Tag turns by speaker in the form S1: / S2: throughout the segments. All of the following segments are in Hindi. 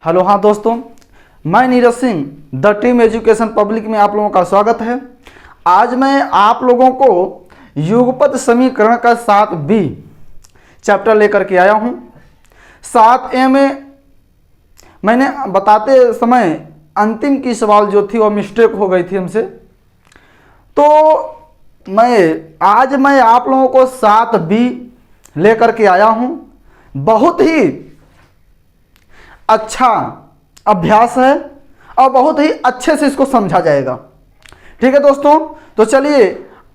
S1: हेलो, हाँ दोस्तों, मैं Neeraj Singh the team education public में आप लोगों का स्वागत है। आज मैं आप लोगों को युगपत समीकरण का 7B चैप्टर लेकर के आया हूँ। 7A में मैंने बताते समय अंतिम की सवाल जो थी वो मिस्टेक हो गई थी हमसे, तो आज मैं आप लोगों को 7B लेकर के आया हूँ। बहुत ही अच्छा अभ्यास है और बहुत ही अच्छे से इसको समझा जाएगा। ठीक है दोस्तों, तो चलिए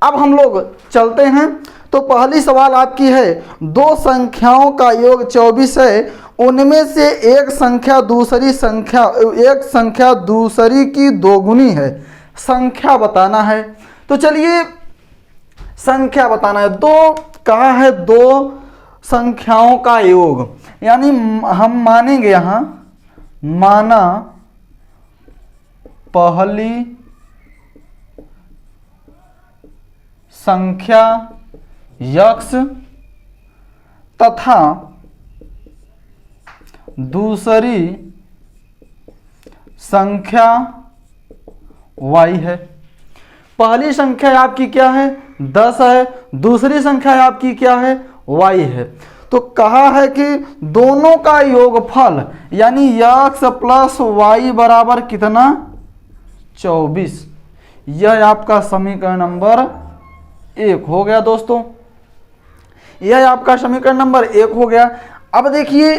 S1: अब हम लोग चलते हैं। तो पहली सवाल आपकी है, दो संख्याओं का योग 24 है, उनमें से एक संख्या दूसरी की दोगुनी है, संख्या बताना है। तो चलिए संख्या बताना है। दो कहा है, दो संख्याओं का योग, यानी हम मानेंगे यहां, माना पहली संख्या x तथा दूसरी संख्या y है। पहली संख्या आपकी क्या है, 10 है, दूसरी संख्या आपकी क्या है, y है। तो कहा है कि दोनों का योगफल यानी x प्लस वाई बराबर कितना, 24। यह आपका समीकरण नंबर 1 हो गया दोस्तों, यह आपका समीकरण नंबर 1 हो गया। अब देखिए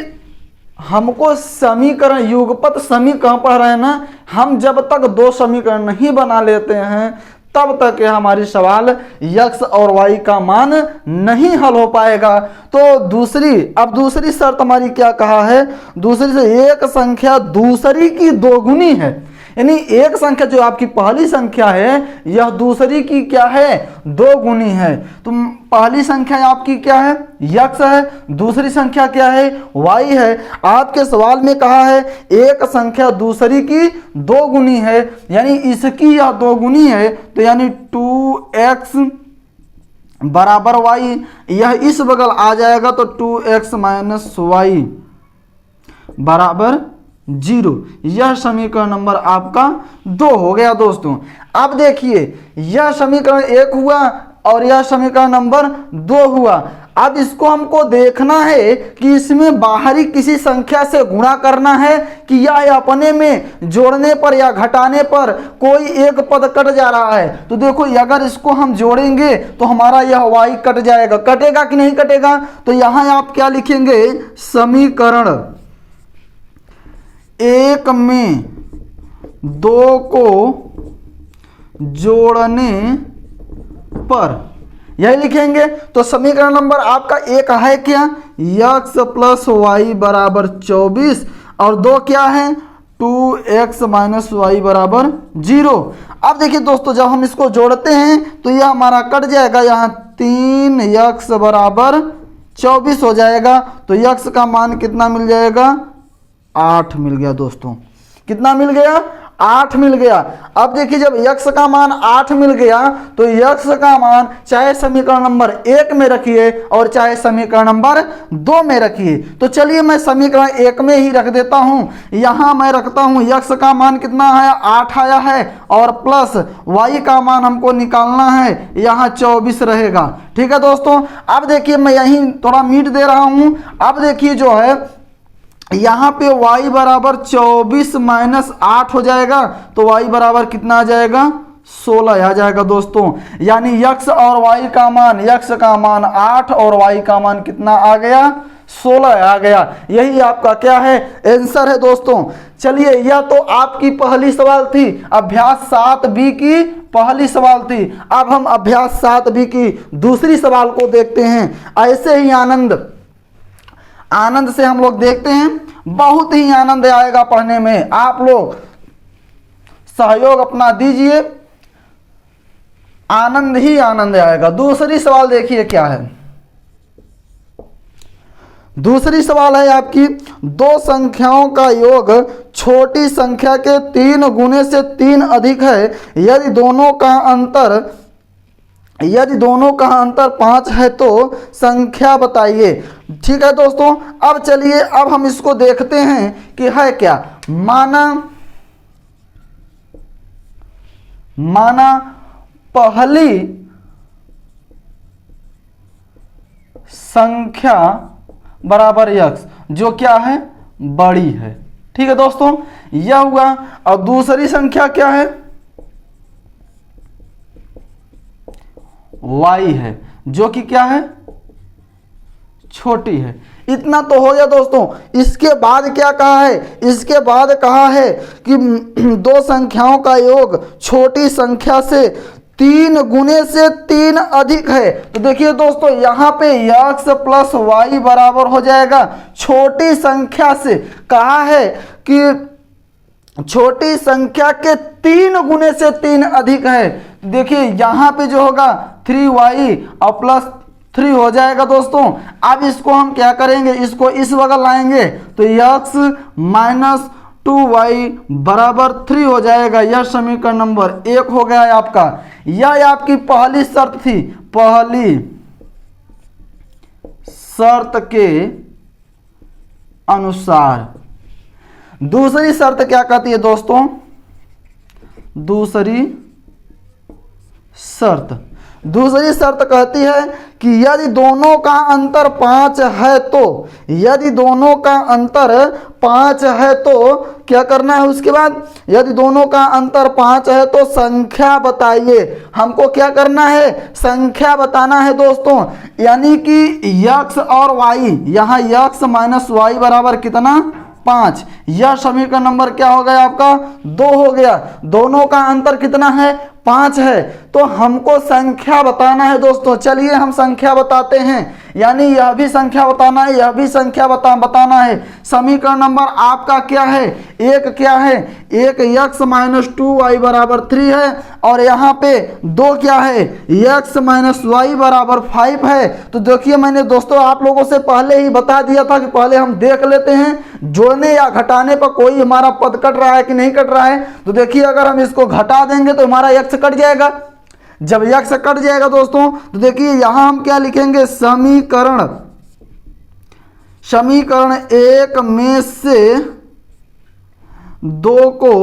S1: हमको समीकरण युगपत समीकरण पढ़ रहे हैं ना, हम जब तक दो समीकरण नहीं बना लेते हैं तब तक हमारी सवाल x और y का मान नहीं हल हो पाएगा। तो दूसरी शर्त हमारी क्या कहा है, दूसरी से एक संख्या दूसरी की दोगुनी है, यानी एक संख्या जो आपकी पहली संख्या है यह दूसरी की क्या है, दोगुनी है। तो पहली संख्या आपकी क्या है, x है, दूसरी संख्या क्या है, y है। आपके सवाल में कहा है एक संख्या दूसरी की दोगुनी है, यानी इसकी यह दोगुनी है, तो यानी 2x बराबर y, यह इस बगल आ जाएगा तो 2x माइनस y बराबर 0। यह समीकरण नंबर आपका 2 हो गया दोस्तों। अब देखिए यह समीकरण 1 हुआ और यह समीकरण नंबर 2 हुआ। अब इसको हमको देखना है कि इसमें बाहरी किसी संख्या से गुणा करना है कि या अपने में जोड़ने पर या घटाने पर कोई एक पद कट जा रहा है। तो देखो अगर इसको हम जोड़ेंगे तो हमारा यह y कट जाएगा, कटेगा कि नहीं कटेगा। तो यहाँ आप क्या लिखेंगे, समीकरण 1 में 2 को जोड़ने पर यही लिखेंगे। तो समीकरण नंबर आपका 1 है क्या, x प्लस वाई बराबर 24 और 2 क्या है, 2x माइनस वाई बराबर 0। अब देखिए दोस्तों जब हम इसको जोड़ते हैं तो यह हमारा कट जाएगा, यहाँ 3x बराबर 24 हो जाएगा। तो x का मान कितना मिल जाएगा, 8 मिल गया दोस्तों। कितना मिल गया, 8 मिल गया। अब देखिए जब x का मान 8 मिल गया तो x का मान चाहे समीकरण नंबर 1 में रखिए और चाहे समीकरण नंबर 2 में रखिए। तो चलिए मैं समीकरण 1 में ही रख देता हूं। यहां मैं रखता हूं x का मान कितना है, 8 आया है, और प्लस y का मान हमको निकालना है, यहाँ 24 रहेगा। ठीक है दोस्तों। अब देखिए मैं यहीं थोड़ा मीट दे रहा हूं। अब देखिए जो है यहाँ पे y बराबर 24 माइनस 8 हो जाएगा, तो y बराबर कितना आ जाएगा, 16 आ जाएगा दोस्तों। यानी x और y का मान, x का मान 8 और y का मान कितना आ गया, 16 आ गया। यही आपका क्या है, आंसर है दोस्तों। चलिए यह तो आपकी पहली सवाल थी, अभ्यास 7B की पहली सवाल थी। अब हम अभ्यास 7B की दूसरी सवाल को देखते हैं। ऐसे ही आनंद से हम लोग देखते हैं, बहुत ही आनंद आएगा पढ़ने में। आप लोग सहयोग अपना दीजिए, आनंद ही आनंद आएगा। दूसरी सवाल देखिए क्या है। दूसरी सवाल है आपकी, दो संख्याओं का योग छोटी संख्या के 3 गुने से 3 अधिक है, यदि दोनों का अंतर 5 है तो संख्या बताइए। ठीक है दोस्तों, अब चलिए अब हम इसको देखते हैं कि है क्या। माना पहली संख्या बराबर x, जो क्या है, बड़ी है। ठीक है दोस्तों, यह हुआ। और दूसरी संख्या क्या है, y है, जो कि क्या है, छोटी है। इतना तो हो गया दोस्तों। इसके बाद क्या कहा है, इसके बाद कहा है कि दो संख्याओं का योग छोटी संख्या से 3 गुने से 3 अधिक है। तो देखिए दोस्तों, यहाँ पे x प्लस वाई बराबर हो जाएगा छोटी संख्या से। कहा है कि छोटी संख्या के 3 गुने से 3 अधिक है। देखिए यहाँ पे जो होगा 3y और प्लस 3 हो जाएगा दोस्तों। अब इसको हम क्या करेंगे, इसको इस बगल लाएंगे तो x माइनस 2y बराबर 3 हो जाएगा। यह समीकरण नंबर 1 हो गया है आपका। यह आपकी पहली शर्त थी, पहली शर्त के अनुसार। दूसरी शर्त क्या कहती है दोस्तों, दूसरी शर्त कहती है कि यदि दोनों का अंतर 5 है तो, यदि दोनों का अंतर 5 है तो क्या करना है, उसके बाद यदि दोनों का अंतर 5 है तो संख्या बताइए। हमको क्या करना है, संख्या बताना है दोस्तों। यानी कि x और y, यहाँ x माइनस वाई बराबर कितना, 5। यह समीकरण नंबर क्या हो गया आपका, 2 हो गया। दोनों का अंतर कितना है, 5 है। तो हमको संख्या बताना है दोस्तों। चलिए हम संख्या बताते हैं, यानी यह भी संख्या बताना है, यह भी संख्या बताना है। समीकरण नंबर आपका क्या है, एक क्या है, एक x माइनस 2y बराबर 3 है, और यहाँ पे 2 क्या है, x माइनस वाई बराबर 5 है। तो देखिए मैंने दोस्तों आप लोगों से पहले ही बता दिया था कि पहले हम देख लेते हैं जोड़ने या घटाने पर कोई हमारा पद कट रहा है कि नहीं कट रहा है। तो देखिए अगर हम इसको घटा देंगे तो हमारा x कट जाएगा। जब x कट जाएगा दोस्तों तो देखिए यहां हम क्या लिखेंगे, समीकरण 1 में से 2 को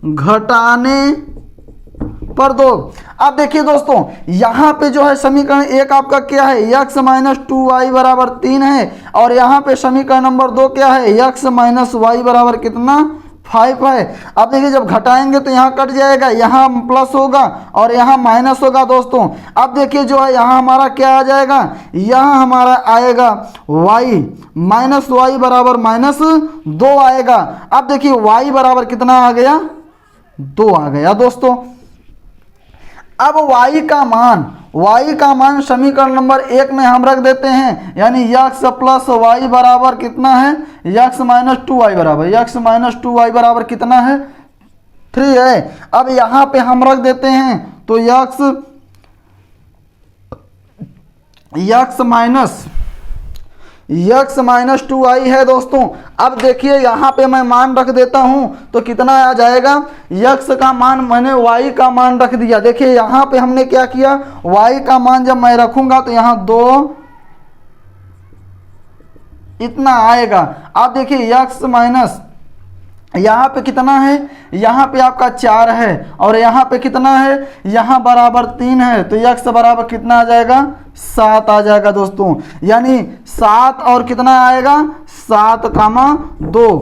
S1: घटाने पर 2। अब देखिए दोस्तों यहां पे जो है समीकरण 1 आपका क्या है, x माइनस 2y बराबर 3 है, और यहां पे समीकरण नंबर 2 क्या है, x माइनस वाई बराबर कितना, 5 है। अब देखिए जब घटाएंगे तो यहाँ कट जाएगा, यहाँ प्लस होगा और यहाँ माइनस होगा दोस्तों। अब देखिए जो है यहाँ हमारा क्या आ जाएगा, यहाँ हमारा आएगा y माइनस वाई बराबर माइनस 2 आएगा। अब देखिए y बराबर कितना आ गया, 2 आ गया दोस्तों। अब y का मान समीकरण नंबर 1 में हम रख देते हैं, यानी x प्लस वाई बराबर कितना है, x माइनस 2y बराबर, x माइनस 2y बराबर कितना है, 3 है। अब यहाँ पे हम रख देते हैं तो x माइनस 2y है दोस्तों। अब देखिए यहाँ पे मैं मान रख देता हूँ तो कितना आ जाएगा, x का मान मैंने y का मान रख दिया। देखिए यहाँ पे हमने क्या किया, y का मान जब मैं रखूंगा तो यहाँ 2 इतना आएगा। अब देखिए x माइनस यहाँ पे कितना है, यहाँ पे आपका 4 है, और यहाँ पे कितना है, यहाँ बराबर 3 है, तो x बराबर कितना आ जाएगा, 7 आ जाएगा दोस्तों। यानी 7 और कितना आएगा, 7 कामा 2।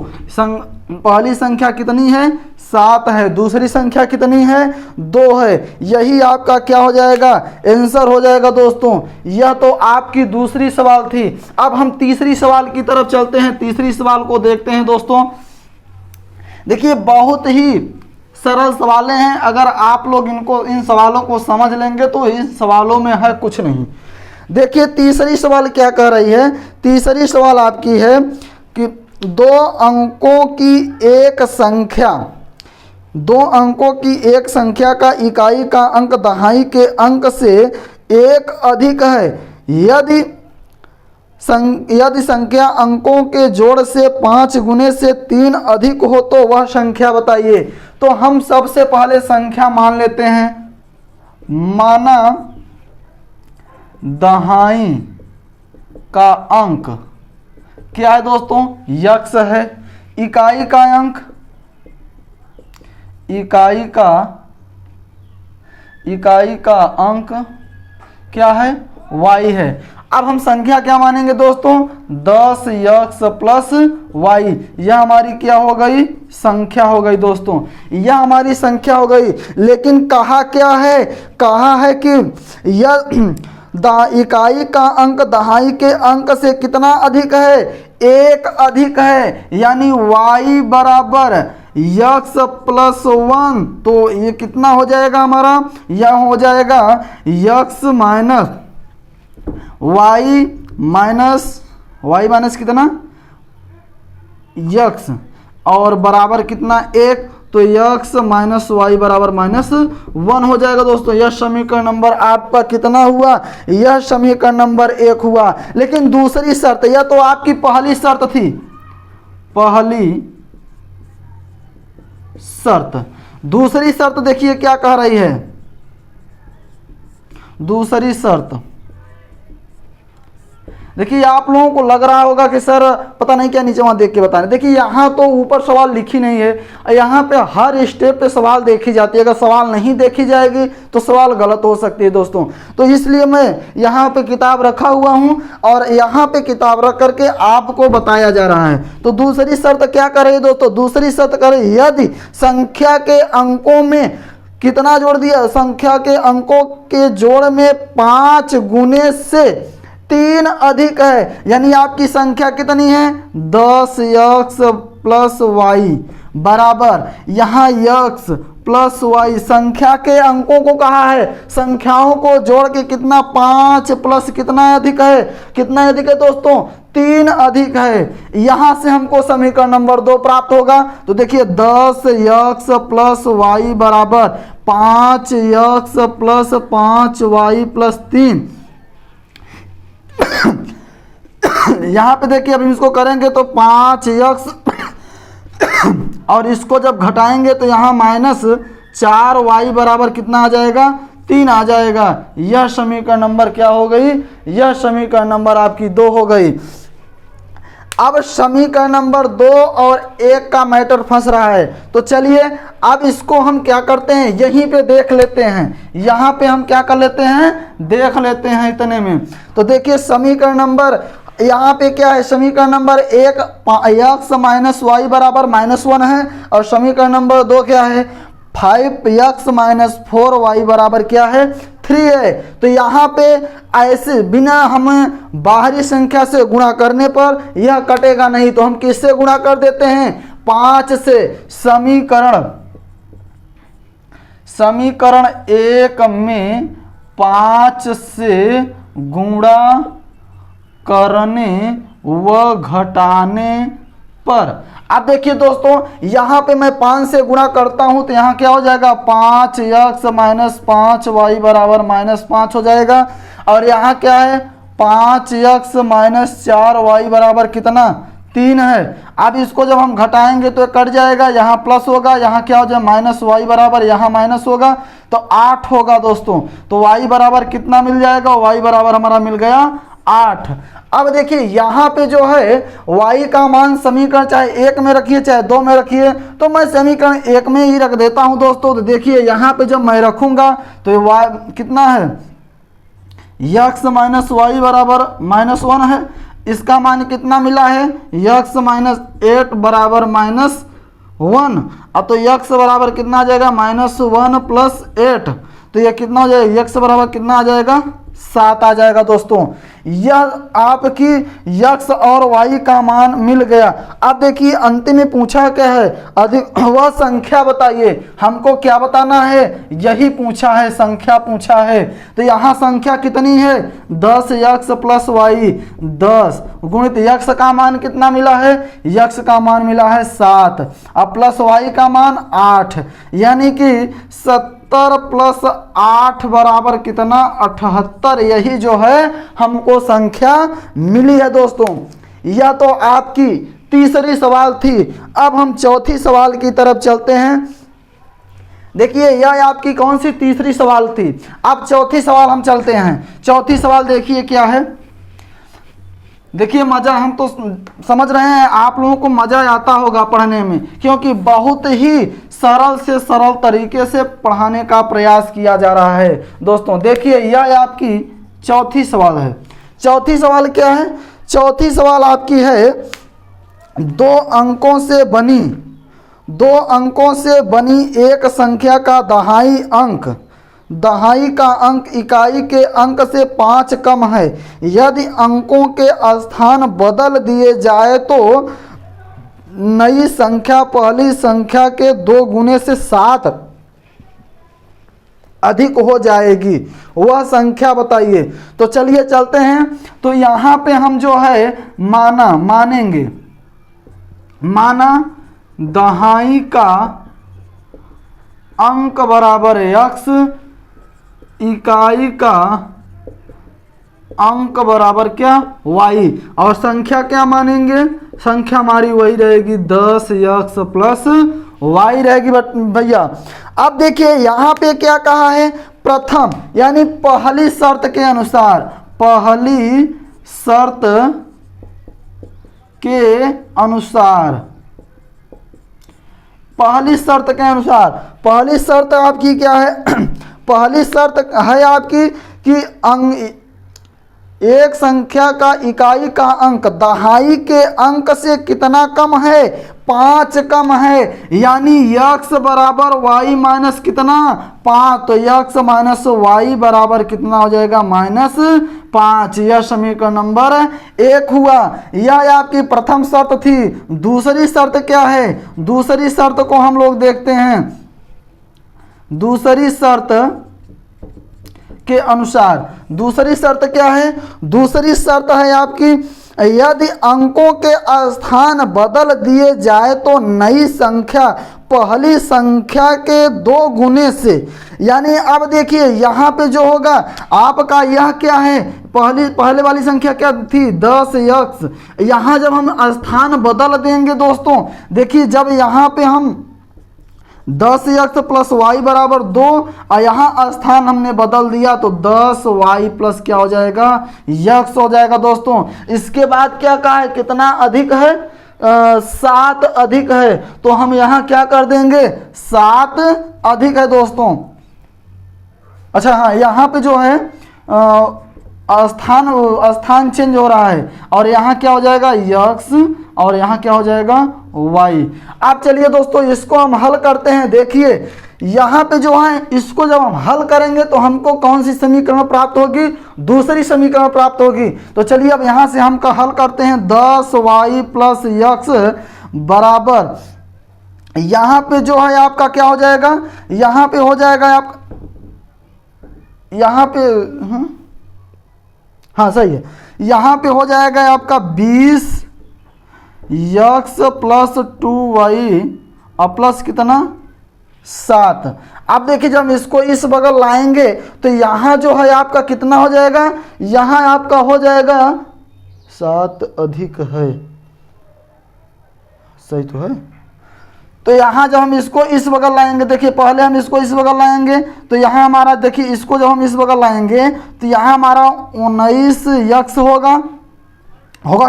S1: पहली संख्या कितनी है, 7 है, दूसरी संख्या कितनी है, 2 है। यही आपका क्या हो जाएगा, आंसर हो जाएगा दोस्तों। यह तो आपकी दूसरी सवाल थी। अब हम तीसरी सवाल की तरफ चलते हैं, तीसरी सवाल को देखते हैं दोस्तों। देखिए बहुत ही सरल सवालें हैं, अगर आप लोग इन सवालों को समझ लेंगे तो इन सवालों में है कुछ नहीं। देखिए तीसरी सवाल क्या कह रही है, तीसरी सवाल आपकी है कि 2 अंकों की एक संख्या का इकाई का अंक दहाई के अंक से 1 अधिक है। यदि संख्या अंकों के जोड़ से 5 गुने से 3 अधिक हो तो वह संख्या बताइए। तो हम सबसे पहले संख्या मान लेते हैं। माना दहाई का अंक क्या है दोस्तों? यक्स है। इकाई का अंक, इकाई का अंक क्या है? y है। अब हम संख्या क्या मानेंगे दोस्तों? 10x प्लस वाई, यह हमारी क्या हो गई? संख्या हो गई दोस्तों, यह हमारी संख्या हो गई। लेकिन कहा क्या है? कहा है कि यह इकाई का अंक दहाई के अंक से कितना अधिक है? 1 अधिक है। यानी y बराबर x प्लस 1, तो ये कितना हो जाएगा हमारा? यह हो जाएगा x माइनस y माइनस कितना? x, और बराबर कितना? 1, तो x माइनस वाई बराबर -1 हो जाएगा दोस्तों। यह समीकरण नंबर आपका कितना हुआ? यह समीकरण नंबर 1 हुआ। लेकिन दूसरी शर्त, यह तो आपकी पहली शर्त थी, पहली शर्त। दूसरी शर्त देखिए क्या कह रही है। दूसरी शर्त देखिए, आप लोगों को लग रहा होगा कि सर पता नहीं क्या नीचे वहाँ देख के बताने। देखिए यहाँ तो ऊपर सवाल लिखी नहीं है, यहाँ पे हर स्टेप पे सवाल देखी जाती है। अगर सवाल नहीं देखी जाएगी तो सवाल गलत हो सकती है दोस्तों। तो इसलिए मैं यहाँ पे किताब रखा हुआ हूँ और यहाँ पे किताब रख करके आपको बताया जा रहा है। तो दूसरी शर्त क्या कर रही है दोस्तों? दूसरी शर्त कर रही है, यदि संख्या के अंकों में कितना जोड़ दिया? संख्या के अंकों के जोड़ में 5 गुने से 3 अधिक है। यानी आपकी संख्या कितनी है? 10x प्लस वाई बराबर, यहाँ x प्लस वाई संख्या के अंकों को कहा है, संख्याओं को जोड़ के कितना? 5 प्लस कितना अधिक है? कितना अधिक है दोस्तों? 3 अधिक है। यहाँ से हमको समीकरण नंबर 2 प्राप्त होगा। तो देखिए 10x प्लस वाई बराबर 5x प्लस 5y प्लस 3। यहाँ पे देखिए, अब इसको करेंगे तो 5x और इसको जब घटाएंगे तो यहाँ -4y बराबर कितना आ जाएगा? 3 आ जाएगा। यह समीकरण नंबर क्या हो गई? यह समीकरण नंबर आपकी 2 हो गई। अब समीकरण नंबर 2 और 1 का मैटर फंस रहा है। तो चलिए अब इसको हम क्या करते हैं, यहीं पे देख लेते हैं। यहाँ पे हम क्या कर लेते हैं? देख लेते हैं इतने में। तो देखिए समीकरण नंबर यहाँ पे क्या है? समीकरण नंबर 1 x माइनस वाई बराबर -1 है, और समीकरण नंबर 2 क्या है? 5x माइनस 4y बराबर क्या है? 3 है। तो यहाँ पे ऐसे बिना हमें बाहरी संख्या से गुणा करने पर यह कटेगा नहीं, तो हम किससे गुणा कर देते हैं? 5 से। समीकरण 1 में 5 से गुणा करने व घटाने पर, अब देखिए दोस्तों यहाँ पे मैं 5 से गुणा करता हूँ तो यहाँ क्या हो जाएगा? 5x माइनस 5y बराबर -5 हो जाएगा। और यहाँ क्या है? 5x माइनस 4y बराबर कितना? 3 है। अब इसको जब हम घटाएंगे तो कट जाएगा, यहाँ प्लस होगा, यहाँ क्या हो जाए? -y बराबर, यहाँ माइनस होगा तो 8 होगा दोस्तों। तो y बराबर कितना मिल जाएगा? y बराबर हमारा मिल गया 8। अब देखिए यहाँ पे जो है y का मान समीकरण चाहे 1 में रखिए चाहे 2 में रखिए, तो मैं समीकरण 1 में ही रख देता हूँ दोस्तों। तो देखिए यहाँ पे जब मैं रखूँगा तो y कितना है? x माइनस वाई बराबर -1 है। इसका मान कितना मिला है? x माइनस 8 बराबर -1। अब तो x बराबर कितना आ जाएगा? -1 प्लस 8, तो यह कितना हो जाएगा? x बराबर कितना आ जाएगा? 7 आ जाएगा दोस्तों। यह आपकी x और y का मान मिल गया। अब देखिए अंतिम में पूछा क्या है? अधिक वह संख्या बताइए। हमको क्या बताना है? यही पूछा है, संख्या पूछा है। तो यहाँ संख्या कितनी है? 10x प्लस वाई, 10 गुणित x का मान कितना मिला है? x का मान मिला है 7, अब प्लस y का मान 8, यानी कि 70 प्लस 8 बराबर कितना? 78। यही जो है हमको संख्या मिली है दोस्तों। यह तो आपकी तीसरी सवाल थी। अब हम चौथी सवाल की तरफ चलते हैं। देखिए यह आपकी कौन सी तीसरी सवाल थी? अब चौथी सवाल हम चलते हैं। चौथी सवाल देखिए क्या है। देखिए मज़ा, हम तो समझ रहे हैं आप लोगों को मज़ा आता होगा पढ़ने में, क्योंकि बहुत ही सरल से सरल तरीके से पढ़ाने का प्रयास किया जा रहा है। दोस्तों देखिए यह आपकी चौथी सवाल है। चौथी सवाल क्या है? चौथी सवाल आपकी है 2 अंकों से बनी एक संख्या का दहाई का अंक इकाई के अंक से 5 कम है। यदि अंकों के स्थान बदल दिए जाए तो नई संख्या पहली संख्या के 2 गुने से 7 अधिक हो जाएगी, वह संख्या बताइए। तो चलिए चलते हैं। तो यहाँ पे हम जो है माना दहाई का अंक बराबर x, इकाई का अंक बराबर क्या y, और संख्या क्या मानेंगे? संख्या हमारी वही रहेगी 10x प्लस y रहेगी भैया। अब देखिए यहाँ पे क्या कहा है? प्रथम यानी पहली शर्त के अनुसार, पहली शर्त पहली शर्त आपकी क्या है? पहली शर्त है आपकी कि एक संख्या का इकाई का अंक दहाई के अंक से कितना कम है? 5 कम है, यानी x बराबर y माइनस कितना? 5। तो x माइनस y बराबर कितना हो जाएगा? -5। यह समीकरण नंबर 1 हुआ। यह आपकी प्रथम शर्त थी। दूसरी शर्त क्या है? दूसरी शर्त को हम लोग देखते हैं। दूसरी शर्त के अनुसार दूसरी शर्त क्या है? दूसरी शर्त है आपकी यदि अंकों के स्थान बदल दिए जाए तो नई संख्या पहली संख्या के 2 गुने से, यानी अब देखिए यहाँ पे जो होगा आपका यह क्या है? पहले वाली संख्या क्या थी? 10x। यहाँ जब हम स्थान बदल देंगे दोस्तों, देखिए जब यहाँ पे हम 10x प्लस y बराबर 2 और यहाँ स्थान हमने बदल दिया तो 10y प्लस क्या हो जाएगा? x हो जाएगा दोस्तों। इसके बाद क्या कहा है? कितना अधिक है? 7 अधिक है, तो हम यहाँ क्या कर देंगे? 7 अधिक है दोस्तों। अच्छा हाँ, यहाँ पे जो है स्थान चेंज हो रहा है और यहाँ क्या हो जाएगा? x और यहाँ क्या हो जाएगा? y। अब चलिए दोस्तों इसको हम हल करते हैं। देखिए यहाँ पे जो है इसको जब हम हल करेंगे तो हमको कौन सी समीकरण प्राप्त होगी? दूसरी समीकरण प्राप्त होगी। तो चलिए अब यहाँ से हम हल करते हैं। 10y प्लस x बराबर, यहाँ पे जो है आपका क्या हो जाएगा? यहाँ पे हो जाएगा आप, यहाँ पे हाँ सही है, यहाँ पे हो जाएगा आपका 20x प्लस 2y और प्लस कितना? 7। अब देखिए जब हम इसको इस बगल लाएंगे तो यहाँ जो है आपका कितना हो जाएगा? यहाँ आपका हो जाएगा 7 अधिक है, सही तो है। तो यहाँ जब हम इसको इस बगल लाएंगे, देखिए पहले हम इसको इस बगल लाएंगे तो यहाँ हमारा, देखिए इसको जब हम इस बगल लाएंगे तो यहाँ हमारा 19x होगा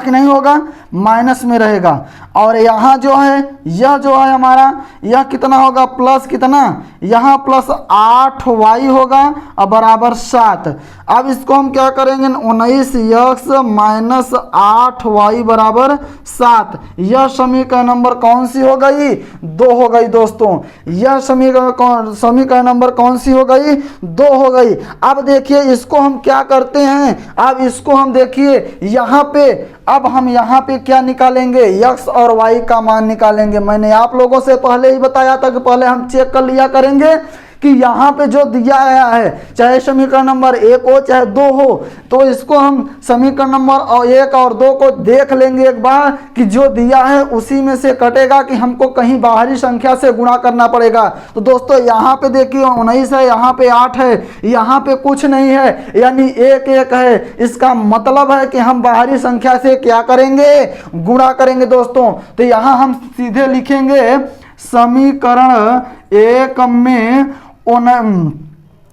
S1: कि नहीं होगा? माइनस में रहेगा। और यहाँ जो है यह जो है हमारा यह कितना होगा? प्लस कितना? यहाँ प्लस 8y होगा और बराबर 7। अब इसको हम क्या करेंगे? 19x माइनस 8y बराबर 7। यह समीकरण नंबर कौन सी हो गई? 2 हो गई दोस्तों। यह समीकरण नंबर कौन सी हो गई? 2 हो गई। अब देखिए इसको हम क्या करते हैं? अब इसको हम देखिए यहाँ पे, अब हम यहाँ पे क्या निकालेंगे? x और y का मान निकालेंगे। मैंने आप लोगों से पहले ही बताया था कि पहले हम चेक कर लिया करेंगे कि यहाँ पे जो दिया गया है, चाहे समीकरण नंबर 1 हो चाहे 2 हो, तो इसको हम समीकरण नंबर 1 और 2 को देख लेंगे एक बार कि जो दिया है उसी में से कटेगा कि हमको कहीं बाहरी संख्या से गुणा करना पड़ेगा। तो दोस्तों यहाँ पे देखिए 19 है, यहाँ पे 8 है, यहाँ पे कुछ नहीं है, यानी 1 1 है। इसका मतलब है कि हम बाहरी संख्या से क्या करेंगे? गुणा करेंगे दोस्तों। तो यहाँ हम सीधे लिखेंगे समीकरण 1 में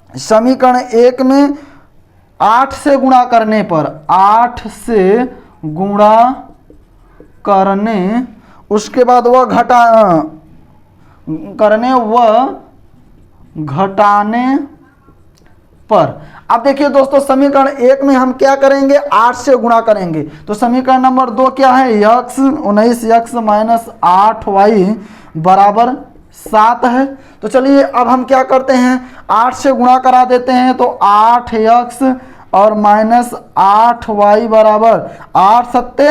S1: समीकरण 1 में 8 से गुणा करने पर, 8 से गुणा करने, उसके बाद वह करने व घटाने पर। अब देखिए दोस्तों, समीकरण 1 में हम क्या करेंगे, 8 से गुणा करेंगे। तो समीकरण नंबर 2 क्या है, x 19x माइनस 8y बराबर 7 है। तो चलिए अब हम क्या करते हैं, 8 से गुणा करा देते हैं। तो 8x और माइनस 8y बराबर 8 सत्ते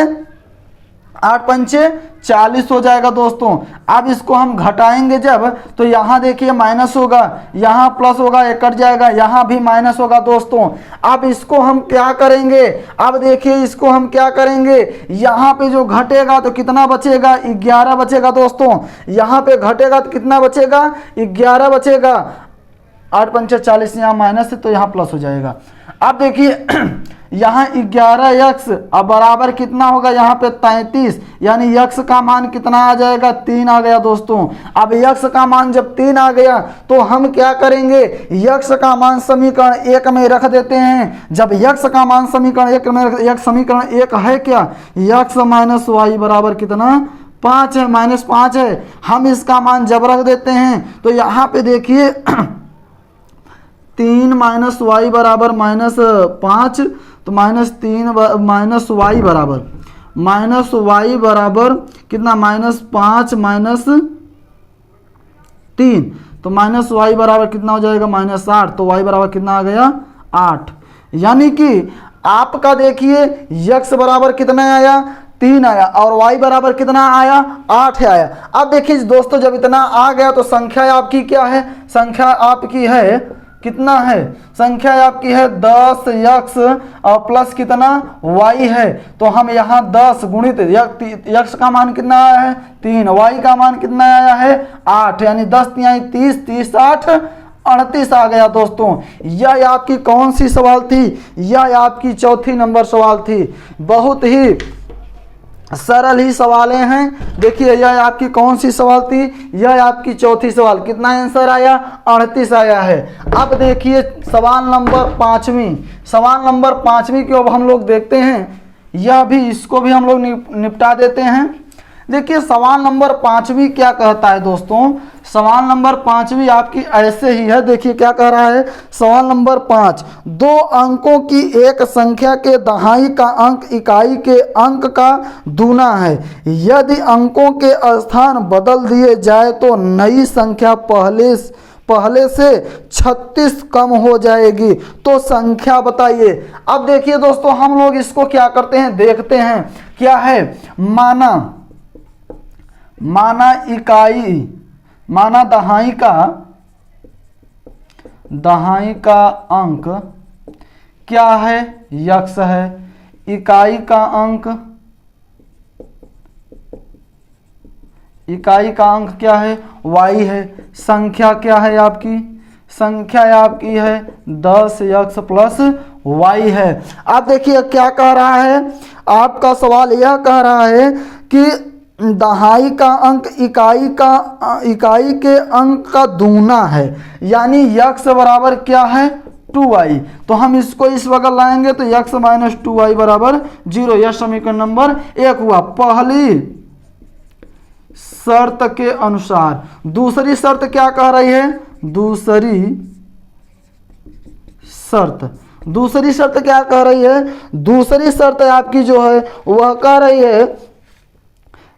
S1: 8 पंचे 40 हो जाएगा दोस्तों। अब इसको हम घटाएंगे जब, तो यहाँ देखिए माइनस होगा, यहाँ प्लस होगा, ये कट जाएगा, यहाँ भी माइनस होगा दोस्तों। अब इसको हम क्या करेंगे, अब देखिए इसको हम क्या करेंगे, यहाँ पे जो घटेगा तो कितना बचेगा, 11 बचेगा दोस्तों। यहाँ पे घटेगा तो कितना बचेगा, 11 बचेगा। 8 पंचे 40, यहाँ माइनस है तो यहाँ प्लस हो जाएगा। अब देखिए यहाँ 11x अब बराबर कितना होगा, यहाँ पे 33, यानी x का मान कितना आ जाएगा, 3 आ गया दोस्तों। अब x का मान जब 3 आ गया तो हम क्या करेंगे, x का मान समीकरण 1 में रख देते हैं। जब x का मान समीकरण 1 में समीकरण 1 है क्या, x माइनस वाई बराबर कितना, 5 है, -5 है। हम इसका मान जब रख देते हैं तो यहाँ पे देखिए 3 माइनस वाई बराबर -5, तो -3 माइनस वाई बराबर कितना, -5 माइनस 3, तो माइनस वाई बराबर कितना हो जाएगा, -8। तो वाई बराबर कितना आ गया, 8। यानी कि आपका देखिए x बराबर कितना आया, 3 आया, और y बराबर कितना आया, 8 आया। अब देखिए दोस्तों, जब इतना आ गया तो संख्या आपकी क्या है, संख्या आपकी है कितना है, संख्या आपकी है 10x और प्लस कितना y है। तो हम यहाँ 10 गुणित x का मान कितना आया है, 3, y का मान कितना आया है, 8, यानी 10 तिहाई 30, 30 8 38 आ गया दोस्तों। यह आपकी कौन सी सवाल थी, यह आपकी चौथी नंबर सवाल थी। बहुत ही सरल ही सवालें हैं। देखिए यह आपकी कौन सी सवाल थी, यह आपकी चौथी सवाल। कितना आंसर आया, 38 आया है। अब देखिए सवाल नंबर 5वीं, सवाल नंबर 5वीं को अब हम लोग देखते हैं, यह भी इसको भी हम लोग निपटा देते हैं। देखिए सवाल नंबर 5वीं क्या कहता है दोस्तों, सवाल नंबर 5वीं आपकी ऐसे ही है। देखिए क्या कह रहा है, सवाल नंबर 5, 2 अंकों की एक संख्या के दहाई का अंक इकाई के अंक का दूना है। यदि अंकों के स्थान बदल दिए जाए तो नई संख्या पहले से 36 कम हो जाएगी। तो संख्या बताइए। अब देखिए दोस्तों, हम लोग इसको क्या करते हैं, देखते हैं क्या है, माना इकाई, माना दहाई का अंक क्या है, x है, इकाई का अंक क्या है, y है, संख्या क्या है आपकी, संख्या आपकी है 10x प्लस y है। अब देखिए क्या कह रहा है, आपका सवाल यह कह रहा है कि दहाई का अंक इकाई के अंक का दूना है, यानी x बराबर क्या है, 2y। तो हम इसको इस बगल लाएंगे तो x माइनस 2y बराबर 0। यह समीकरण नंबर 1 हुआ पहली शर्त के अनुसार। दूसरी शर्त क्या कह रही है, दूसरी शर्त क्या कह रही है, दूसरी शर्त आपकी जो है वह कह रही है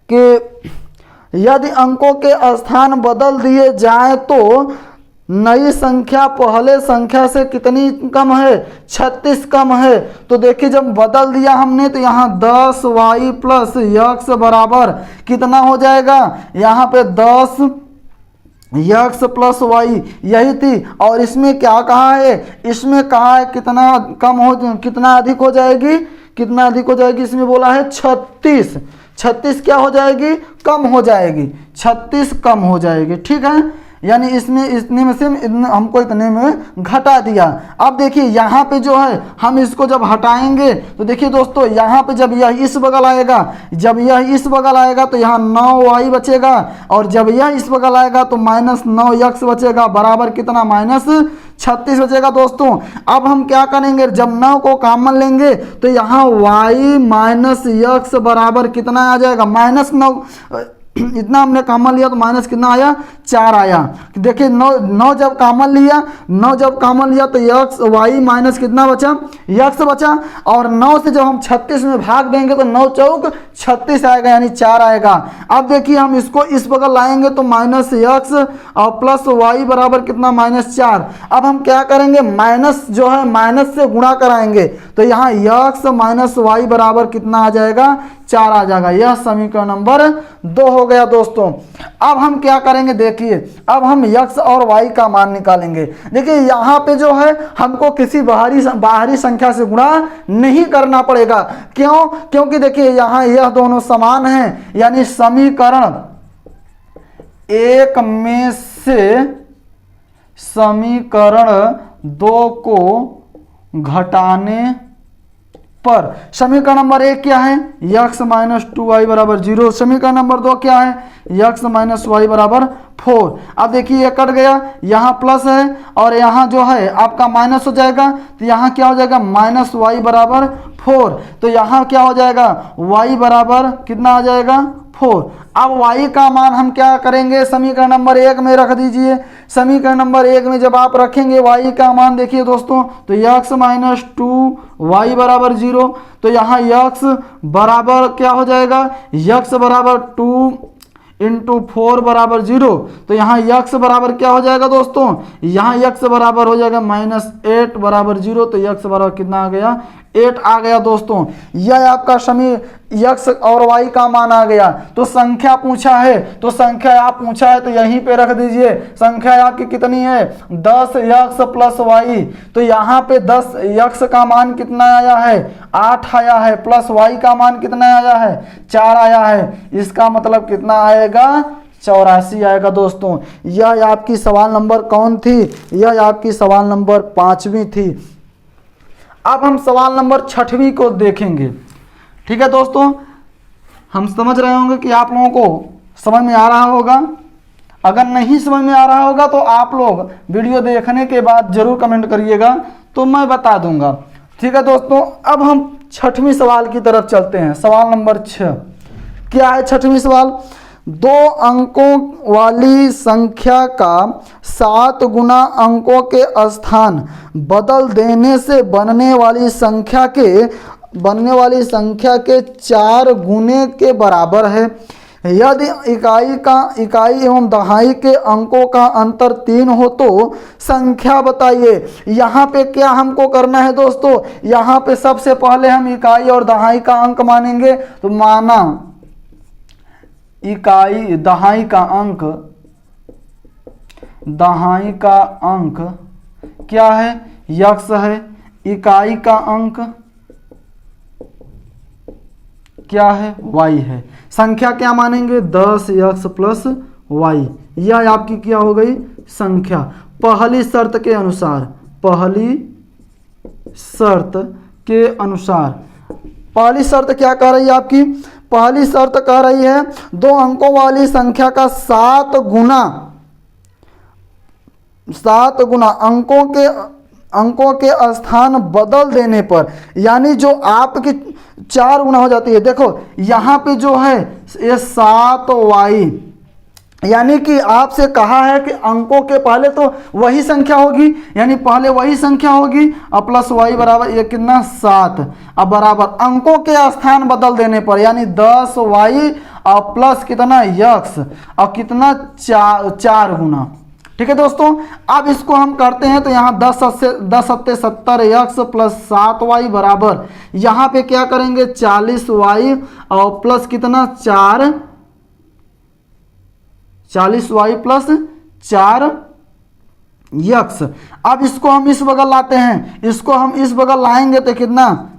S1: कि यदि अंकों के स्थान बदल दिए जाएं तो नई संख्या पहले संख्या से कितनी कम है, 36 कम है। तो देखिए जब बदल दिया हमने तो यहाँ 10y प्लस x बराबर कितना हो जाएगा, यहाँ पे 10x प्लस y यही थी। और इसमें क्या कहा है, इसमें कहा है कितना कम हो, कितना अधिक हो जाएगी, कितना अधिक हो जाएगी, इसमें बोला है 36 क्या हो जाएगी, कम हो जाएगी, 36 कम हो जाएगी। ठीक है, यानी इसमें इतने में से हमको इतने में घटा दिया। अब देखिए यहाँ पे जो है हम इसको जब हटाएंगे तो देखिए दोस्तों यहाँ पे जब यह इस बगल आएगा, जब यह इस बगल आएगा तो यहाँ 9y बचेगा, और जब यह इस बगल आएगा तो -9x बचेगा, बराबर कितना -36 बचेगा दोस्तों। अब हम क्या करेंगे, जब 9 को कॉमन लेंगे तो यहाँ y - x बराबर कितना आ जाएगा, -9, इतना हमने कॉमन लिया तो माइनस कितना आया, 4 आया। देखिए 9 जब कॉमन लिया, 9 जब कॉमन लिया तो x y माइनस कितना बचा, x बचा, और 9 से जब हम 36 में भाग देंगे तो 9 चौक 36 आएगा, यानी 4 आएगा। अब देखिए हम इसको इस बगल लाएंगे तो -x और प्लस y बराबर कितना, -4। अब हम क्या करेंगे, माइनस जो है माइनस से गुणा कराएंगे तो यहाँ x - y बराबर कितना आ जाएगा, 4 आ जाएगा। यह समीकरण नंबर 2 हो गया दोस्तों। अब हम क्या करेंगे, देखिए अब हम x और y का मान निकालेंगे। देखिए यहाँ पे जो है हमको किसी बाहरी संख्या से गुणा नहीं करना पड़ेगा। क्यों? क्योंकि देखिए यहाँ यह दोनों समान हैं, यानी समीकरण 1 में से समीकरण 2 को घटाने पर समीकरण नंबर 1 क्या है, x - 2y बराबर 0। समीकरण नंबर 2 क्या है, x - y बराबर 4। अब देखिए ये कट गया, यहाँ प्लस है और यहाँ जो है आपका माइनस हो जाएगा, तो यहाँ क्या हो जाएगा, -y बराबर 4। तो यहाँ क्या हो जाएगा, y बराबर कितना आ जाएगा, 4। अब y का मान हम क्या करेंगे, समीकरण नंबर 1 में रख दीजिए। समीकरण नंबर 1 में जब आप रखेंगे y का मान, देखिए दोस्तों, तो x - 2y बराबर 0, तो यहाँ x बराबर क्या हो जाएगा, x बराबर 2 × 4 बराबर 0। तो यहाँ x बराबर क्या हो जाएगा दोस्तों, यहाँ x बराबर हो जाएगा -8 बराबर 0। तो x बराबर कितना आ गया, 8 आ गया दोस्तों। यह आपका x और y का मान आ गया। तो संख्या पूछा है, तो संख्या आप पूछा है तो यहीं पे रख दीजिए। संख्या आपकी कितनी है, 10x + y। तो यहाँ पे 10x का मान कितना आया है, 8 आया है, प्लस y का मान कितना आया है, 4 आया है। इसका मतलब कितना आएगा, 84 आएगा दोस्तों। यह आपकी सवाल नंबर कौन थी, यह आपकी सवाल नंबर 5वीं थी। अब हम सवाल नंबर 6वीं को देखेंगे। ठीक है दोस्तों, हम समझ रहे होंगे कि आप लोगों को समझ में आ रहा होगा। अगर नहीं समझ में आ रहा होगा तो आप लोग वीडियो देखने के बाद जरूर कमेंट करिएगा, तो मैं बता दूंगा। ठीक है दोस्तों, अब हम 6वीं सवाल की तरफ चलते हैं। सवाल नंबर 6 क्या है, 6वीं सवाल, 2 अंकों वाली संख्या का 7 गुना अंकों के स्थान बदल देने से बनने वाली संख्या के 4 गुने के बराबर है। यदि इकाई एवं दहाई के अंकों का अंतर 3 हो तो संख्या बताइए। यहाँ पे क्या हमको करना है दोस्तों, यहाँ पे सबसे पहले हम इकाई और दहाई का अंक मानेंगे। तो माना इकाई दहाई का अंक क्या है, x है। इकाई का अंक क्या है, y है। संख्या क्या मानेंगे, 10x + y। यह आपकी क्या हो गई, संख्या। पहली शर्त के अनुसार पहली शर्त क्या कह रही है आपकी, पहली शर्त कह रही है 2 अंकों वाली संख्या का 7 गुना अंकों के स्थान बदल देने पर, यानी जो आपकी 4 गुना हो जाती है। देखो यहाँ पे जो है ये 7y, यानी कि आपसे कहा है कि अंकों के पहले तो वही संख्या होगी, यानी पहले वही संख्या होगी और प्लस y बराबर ये कितना 7। अब बराबर अंकों के स्थान बदल देने पर, यानी 10y और प्लस कितना x और कितना 4 गुना। ठीक है दोस्तों, अब इसको हम करते हैं तो यहाँ 10 सत्ते 70x + 7y बराबर, यहाँ पे क्या करेंगे 40y और प्लस कितना 40y + 4x। अब इसको हम इस बगल लाते हैं, इसको हम इस बगल लाएंगे तो कितना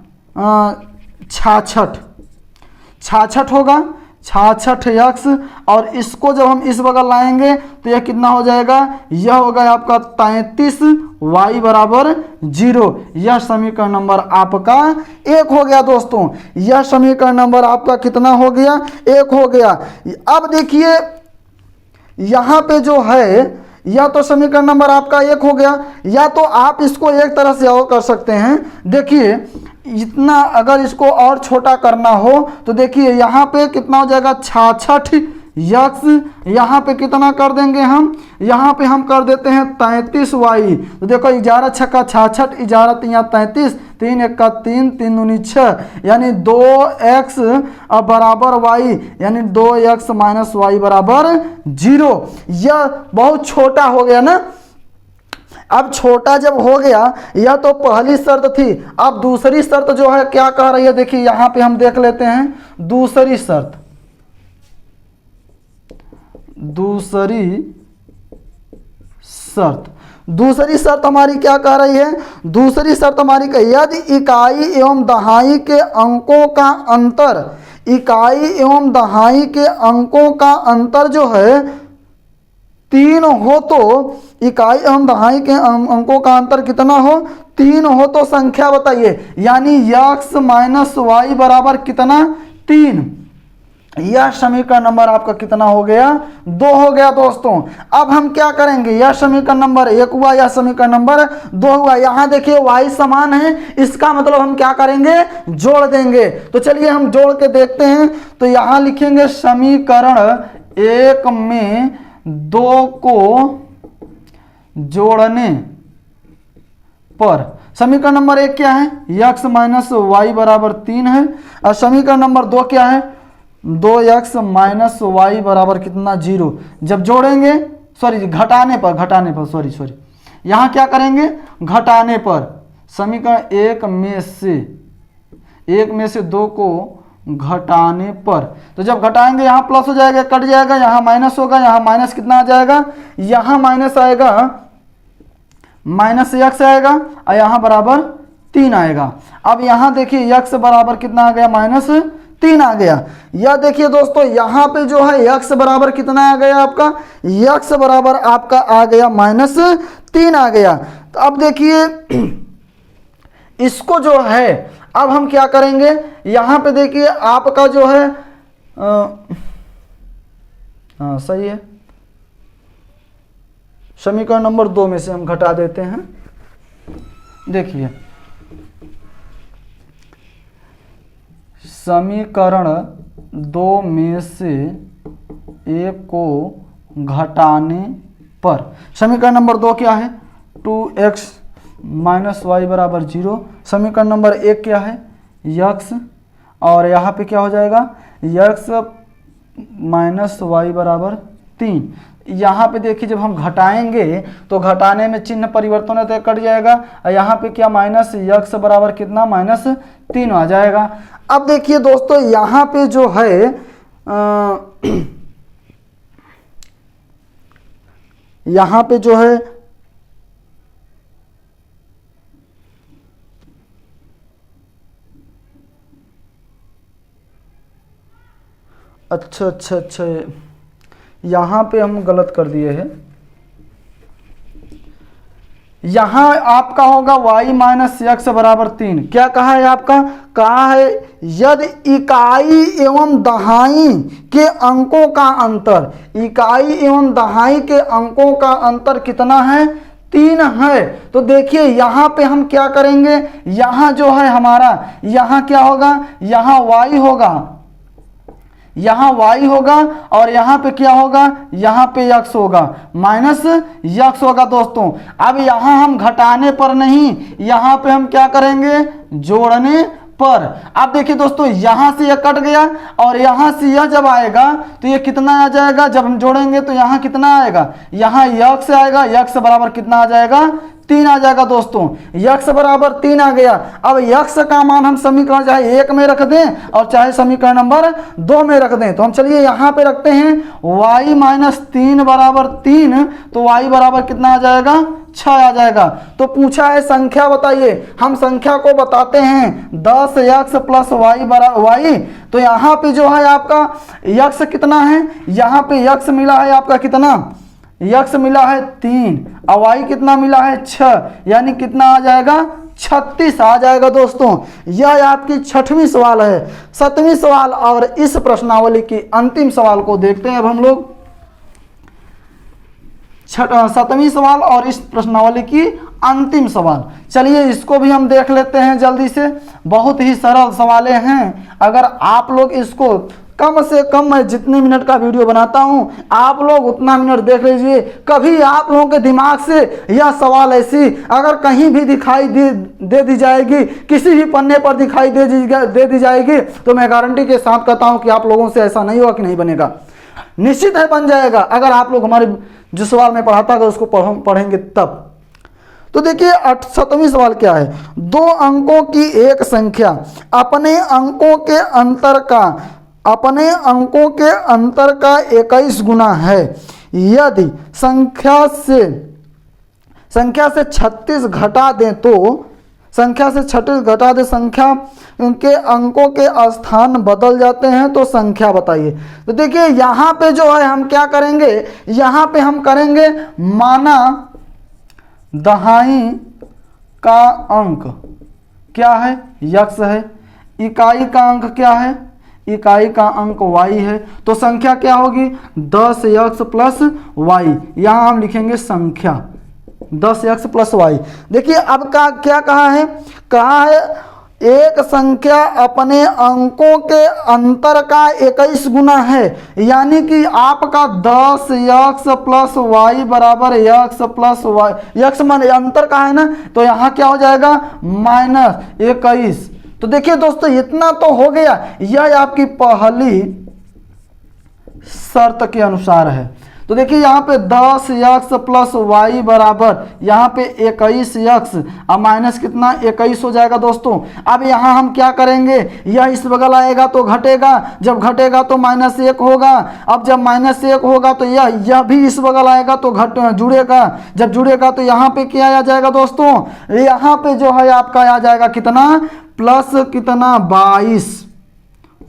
S1: 66 होगा। 66 यक्स, और इसको जब हम इस बगल लाएंगे तो यह कितना हो जाएगा, यह होगा आपका 33 y बराबर 0। यह समीकरण नंबर आपका 1 हो गया दोस्तों। यह समीकरण नंबर आपका कितना हो गया, 1 हो गया। अब देखिए यहाँ पे जो है, या तो समीकरण नंबर आपका 1 हो गया, या तो आप इसको एक तरह से और कर सकते हैं। देखिए इतना अगर इसको और छोटा करना हो तो देखिए यहाँ पे कितना हो जाएगा, 66 यक्स, यहाँ पे कितना कर देंगे हम, यहाँ पे हम कर देते हैं 33 वाई। तो देखो 11 छक्का 66, 11 यहाँ 33, 3 1 का 3, 3 दूनी 6, यानी 2x बराबर y, यानी 2x माइनस वाई बराबर 0। यह बहुत छोटा हो गया ना। अब छोटा जब हो गया, यह तो पहली शर्त थी। अब दूसरी शर्त जो है क्या कह रही है, देखिए यहाँ पे हम देख लेते हैं दूसरी शर्त। दूसरी शर्त हमारी क्या कह रही है, दूसरी शर्त हमारी कही, यदि इकाई एवं दहाई के अंकों का अंतर, इकाई एवं दहाई के अंकों का अंतर जो है 3 हो, तो इकाई एवं दहाई के अंकों का अंतर कितना हो, 3 हो, तो संख्या बताइए। यानी x माइनस वाई बराबर कितना, 3। यह समीकरण नंबर आपका कितना हो गया, 2 हो गया दोस्तों। अब हम क्या करेंगे, यह समीकरण नंबर 1 हुआ, यह समीकरण नंबर 2 हुआ। यहाँ देखिए y समान है, इसका मतलब हम क्या करेंगे, जोड़ देंगे। तो चलिए हम जोड़ के देखते हैं। तो यहाँ लिखेंगे समीकरण 1 में 2 को जोड़ने पर समीकरण नंबर 1 क्या है, x माइनस वाई बराबर 3 है, और समीकरण नंबर 2 क्या है, 2x माइनस वाई बराबर कितना, 0। जब जोड़ेंगे, सॉरी घटाने पर सॉरी यहाँ क्या करेंगे, घटाने पर, समीकरण 1 में से 2 को घटाने पर, तो जब घटाएंगे यहाँ प्लस हो जाएगा, कट जाएगा, यहाँ माइनस होगा, यहाँ माइनस कितना आ जाएगा, यहाँ माइनस आएगा, माइनस x आएगा, और यहाँ बराबर 3 आएगा। अब यहाँ देखिए x बराबर कितना आ गया, माइनस 3 आ गया। यह देखिए दोस्तों यहाँ पे जो है x बराबर कितना आ गया आपका, x बराबर आपका आ गया माइनस 3 आ गया। तो अब देखिए इसको जो है, अब हम क्या करेंगे, यहाँ पे देखिए आपका जो है हाँ सही है, समीकरण नंबर 2 में से हम घटा देते हैं। देखिए समीकरण 2 में से 1 को घटाने पर, समीकरण नंबर 2 क्या है, 2x माइनस वाई बराबर 0। समीकरण नंबर 1 क्या है, x, और यहाँ पे क्या हो जाएगा, x माइनस वाई बराबर 3। यहाँ पे देखिए जब हम घटाएंगे तो घटाने में चिन्ह परिवर्तन है तो कट जाएगा, और यहाँ पे क्या माइनस x बराबर कितना, माइनस 3 आ जाएगा। अब देखिए दोस्तों यहाँ पे जो है यहाँ पे जो है अच्छा यहाँ पे हम गलत कर दिए हैं। यहाँ आपका होगा y माइनस x बराबर 3। क्या कहा है आपका, कहा है यदि इकाई एवं दहाई के अंकों का अंतर, इकाई एवं दहाई के अंकों का अंतर कितना है, 3 है। तो देखिए यहाँ पे हम क्या करेंगे, यहाँ जो है हमारा, यहाँ क्या होगा, यहाँ y होगा, यहाँ y होगा, और यहाँ पे क्या होगा, यहाँ पे x होगा, माइनस x होगा दोस्तों। अब यहाँ हम घटाने पर नहीं, यहाँ पे हम क्या करेंगे, जोड़ने पर। अब देखिए दोस्तों यहाँ से यह कट गया, और यहाँ से यह जब आएगा तो ये कितना आ जाएगा, जब हम जोड़ेंगे तो यहाँ कितना आएगा, यहाँ x आएगा, x बराबर कितना आ जाएगा, 3 आ जाएगा दोस्तों। यक्स बराबर 3 आ गया। अब यक्स का मान हम समीकरण चाहे 1 में रख दें और चाहे समीकरण नंबर 2 में रख दें। तो हम चलिए यहाँ पे रखते हैं y माइनस 3 बराबर 3, तो y बराबर कितना आ जाएगा, 6 आ जाएगा। तो पूछा है संख्या बताइए, हम संख्या को बताते हैं 10x प्लस वाई बराबर वाई। तो यहाँ पे जो है आपका यक्स कितना है, यहाँ पे यक्स मिला है आपका कितना, यक्स मिला है 3 और वाई कितना मिला है 6, यानी कितना आ जाएगा 36 आ जाएगा दोस्तों। यह आपकी 6वीं सवाल है। 7वीं सवाल और इस प्रश्नावली की अंतिम सवाल को देखते हैं अब हम लोग। 7वीं सवाल और इस प्रश्नावली की अंतिम सवाल, चलिए इसको भी हम देख लेते हैं जल्दी से। बहुत ही सरल सवालें हैं, अगर आप लोग इसको कम से कम, मैं जितने मिनट का वीडियो बनाता हूं आप लोग उतना मिनट देख लीजिए। कभी आप लोगों के दिमाग से यह सवाल ऐसी अगर कहीं भी दिखाई दे दी जाएगी, किसी भी पन्ने पर दिखाई दे दी जाएगी, तो मैं गारंटी के साथ कहता हूं कि आप लोगों से ऐसा नहीं होगा कि नहीं बनेगा, निश्चित है बन जाएगा। अगर आप लोग हमारे जो सवाल मैं पढ़ाता था उसको पढ़ेंगे तब। तो देखिए 7वीं सवाल क्या है, 2 अंकों की एक संख्या अपने अंकों के अंतर का 21 गुना है, यदि संख्या से 36 घटा दें तो संख्या के अंकों के स्थान बदल जाते हैं, तो संख्या बताइए। तो देखिए यहाँ पे जो है हम क्या करेंगे, यहाँ पे हम करेंगे माना दहाई का अंक क्या है, यक्स है, इकाई का अंक क्या है, इकाई का अंक y है, तो संख्या क्या होगी 10x प्लस वाई। यहाँ हम लिखेंगे संख्या 10x प्लस वाई। देखिए अब का क्या कहा है एक संख्या अपने अंकों के अंतर का 21 गुना है, यानी कि आपका 10x प्लस वाई बराबर x प्लस वाई, x मान अंतर का है ना, तो यहाँ क्या हो जाएगा -21। तो देखिए दोस्तों इतना तो हो गया, यह आपकी पहली शर्त के अनुसार है। तो देखिए यहाँ पे 10x प्लस वाई बराबर यहाँ पे 21x अब माइनस कितना 21 हो जाएगा दोस्तों। अब यहाँ हम क्या करेंगे, यह इस बगल आएगा तो घटेगा, जब घटेगा तो -1 होगा। अब जब -1 होगा तो यह भी इस बगल आएगा तो जुड़ेगा, जब जुड़ेगा तो यहाँ पे क्या आ जाएगा दोस्तों, यहाँ पे जो है आपका आ जाएगा कितना प्लस कितना 22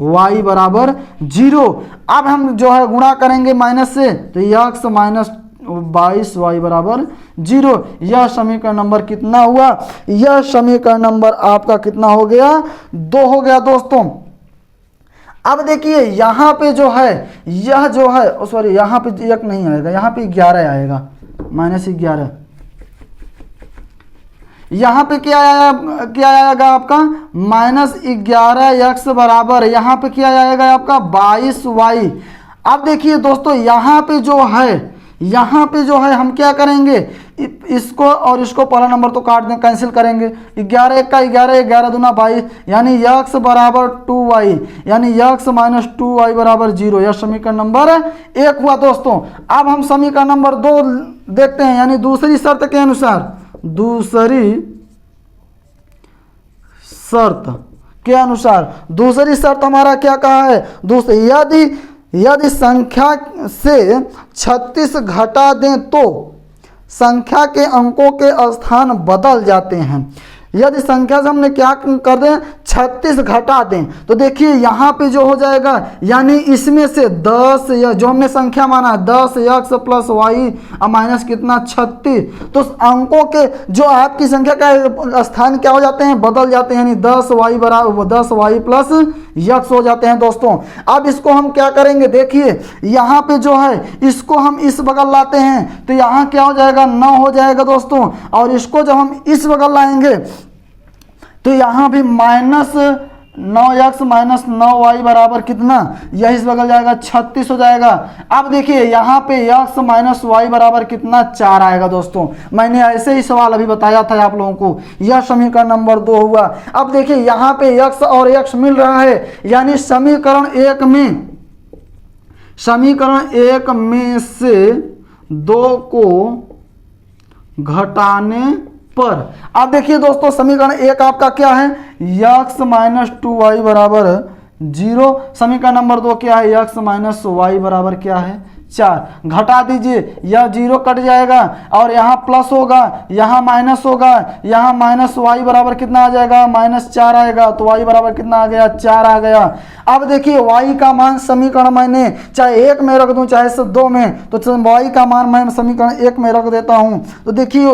S1: y बराबर 0। अब हम जो है गुणा करेंगे माइनस से, तो x माइनस 22y बराबर 0। यह समीकरण नंबर कितना हुआ, यह समीकरण नंबर आपका कितना हो गया 2 हो गया दोस्तों। अब देखिए यहाँ पे जो है यह जो है सॉरी यहाँ पे 1 नहीं आएगा, यहाँ पे 11 आएगा -11। यहाँ पे क्या आएगा आपका -11x बराबर यहाँ पे क्या आएगा आपका 22y। अब देखिए दोस्तों यहाँ पे जो है हम क्या करेंगे, इसको और इसको पहला नंबर तो काट दें, कैंसिल करेंगे। 11 का 11 दूना 22, यानी x बराबर 2y, यानी x माइनस 2y बराबर 0। यह समीकरण नंबर 1 हुआ दोस्तों। अब हम समीकरण नंबर 2 देखते हैं, यानी दूसरी शर्त के अनुसार, दूसरी शर्त हमारा क्या कहा है, यदि संख्या से 36 घटा दें तो संख्या के अंकों के स्थान बदल जाते हैं। यदि संख्या से हमने क्या कर दें 36 घटा दें, तो देखिए यहाँ पे जो हो जाएगा, यानी इसमें से 10 या जो हमने संख्या माना 10x प्लस वाई माइनस कितना 36, तो अंकों के जो आपकी संख्या का स्थान क्या हो जाते हैं, बदल जाते हैं, यानी 10y बराबर 10y प्लस x हो जाते हैं दोस्तों। अब इसको हम क्या करेंगे, देखिए यहाँ पे जो है इसको हम इस बगल लाते हैं, तो यहाँ क्या हो जाएगा 9 हो जाएगा दोस्तों। और इसको जब हम इस बगल लाएंगे तो यहाँ भी -9x माइनस 9y बराबर कितना, यह इस बगल जाएगा 36 हो जाएगा। अब देखिए यहाँ पे x माइनस वाई बराबर कितना 4 आएगा दोस्तों। मैंने ऐसे ही सवाल अभी बताया था आप लोगों को। यह समीकरण नंबर 2 हुआ। अब देखिए यहाँ पे x और x मिल रहा है, यानी समीकरण 1 में से 2 को घटाने पर। अब देखिए दोस्तों समीकरण 1 आपका क्या है, x माइनस 2y बराबर 0। समीकरण नंबर 2 क्या है, x माइनस वाई बराबर क्या है 4। घटा दीजिए, यह 0 कट जाएगा और यहाँ प्लस होगा, यहाँ माइनस होगा, यहाँ माइनस y बराबर कितना आ जाएगा, -4 आएगा। तो y बराबर कितना आ गया, 4 आ गया। अब देखिए y का मान समीकरण मैंने चाहे 1 में रख दूं चाहे 2 में, तो y का मान मैं समीकरण 1 में रख देता हूं। तो देखिए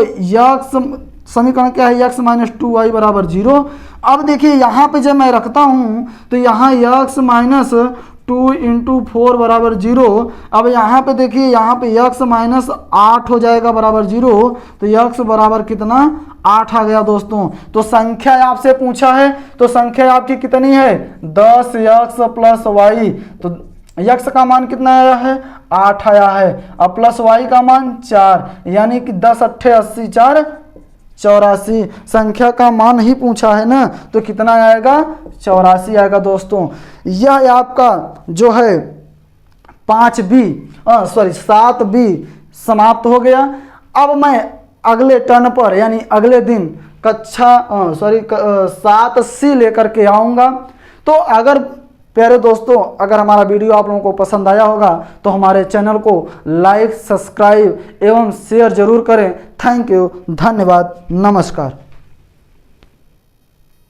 S1: समीकरण क्या है, x माइनस 2y बराबर 0। अब देखिए यहाँ पे जब मैं रखता हूँ तो यहाँ x माइनस 2 इंटू 4 बराबर 0। अब यहाँ पे देखिए, यहाँ पे x माइनस 8 हो जाएगा बराबर 0। तो x बराबर कितना, 8 आ गया दोस्तों। तो संख्या आपसे पूछा है, तो संख्या आपकी कितनी है, 10x प्लस वाई। तो x का मान कितना आया है, 8 आया है, अब प्लस y का मान 4, यानी कि 10 अट्ठे 80 4 84। संख्या का मान ही पूछा है ना, तो कितना आएगा, 84 आएगा दोस्तों। यह आपका जो है 7B समाप्त हो गया। अब मैं अगले टर्न पर यानी अगले दिन कक्षा 7C लेकर के आऊँगा। तो अगर प्यारे दोस्तों, अगर हमारा वीडियो आप लोगों को पसंद आया होगा तो हमारे चैनल को लाइक, सब्सक्राइब एवं शेयर जरूर करें। थैंक यू, धन्यवाद, नमस्कार।